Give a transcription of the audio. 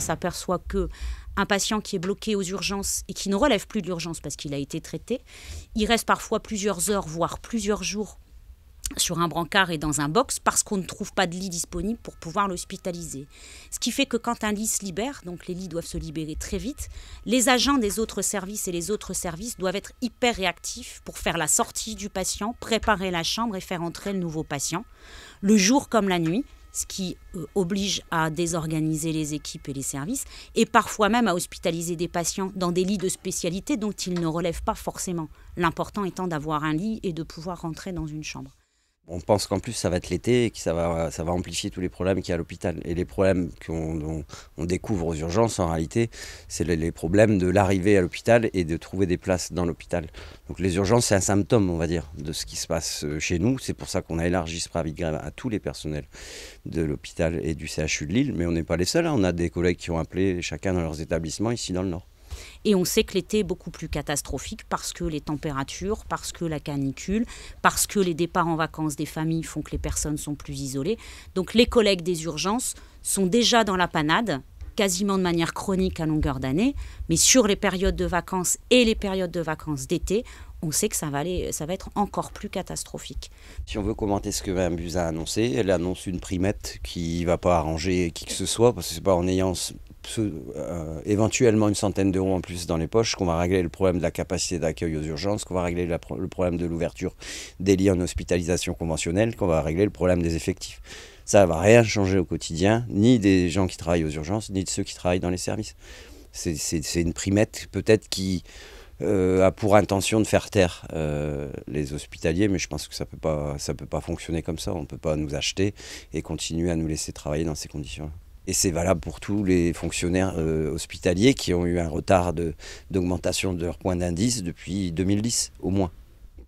s'aperçoit que un patient qui est bloqué aux urgences et qui ne relève plus de l'urgence parce qu'il a été traité, il reste parfois plusieurs heures, voire plusieurs jours sur un brancard et dans un box parce qu'on ne trouve pas de lit disponible pour pouvoir l'hospitaliser. Ce qui fait que quand un lit se libère, donc les lits doivent se libérer très vite, les agents des autres services et les autres services doivent être hyper réactifs pour faire la sortie du patient, préparer la chambre et faire entrer le nouveau patient, le jour comme la nuit, ce qui oblige à désorganiser les équipes et les services, et parfois même à hospitaliser des patients dans des lits de spécialité dont ils ne relèvent pas forcément. L'important étant d'avoir un lit et de pouvoir rentrer dans une chambre. On pense qu'en plus ça va être l'été et que ça va amplifier tous les problèmes qu'il y a à l'hôpital. Et les problèmes qu'on découvre aux urgences, en réalité, c'est les problèmes de l'arrivée à l'hôpital et de trouver des places dans l'hôpital. Donc les urgences, c'est un symptôme, on va dire, de ce qui se passe chez nous. C'est pour ça qu'on a élargi ce préavis de grève à tous les personnels de l'hôpital et du CHU de Lille. Mais on n'est pas les seuls, hein. On a des collègues qui ont appelé chacun dans leurs établissements ici dans le Nord. Et on sait que l'été est beaucoup plus catastrophique parce que les températures, parce que la canicule, parce que les départs en vacances des familles font que les personnes sont plus isolées. Donc les collègues des urgences sont déjà dans la panade, quasiment de manière chronique à longueur d'année, mais sur les périodes de vacances et les périodes de vacances d'été, on sait que ça va être encore plus catastrophique. Si on veut commenter ce que Mme Buzyn a annoncé, elle annonce une primette qui ne va pas arranger qui que ce soit, parce que ce n'est pas en ayant éventuellement une centaine d'euros en plus dans les poches qu'on va régler le problème de la capacité d'accueil aux urgences, qu'on va régler le problème de l'ouverture des lits en hospitalisation conventionnelle, qu'on va régler le problème des effectifs. Ça ne va rien changer au quotidien, ni des gens qui travaillent aux urgences, ni de ceux qui travaillent dans les services. C'est une primette peut-être qui a pour intention de faire taire les hospitaliers, mais je pense que ça peut pas fonctionner comme ça. On ne peut pas nous acheter et continuer à nous laisser travailler dans ces conditions-là. Et c'est valable pour tous les fonctionnaires hospitaliers qui ont eu un retard d'augmentation de leur point d'indice depuis 2010, au moins.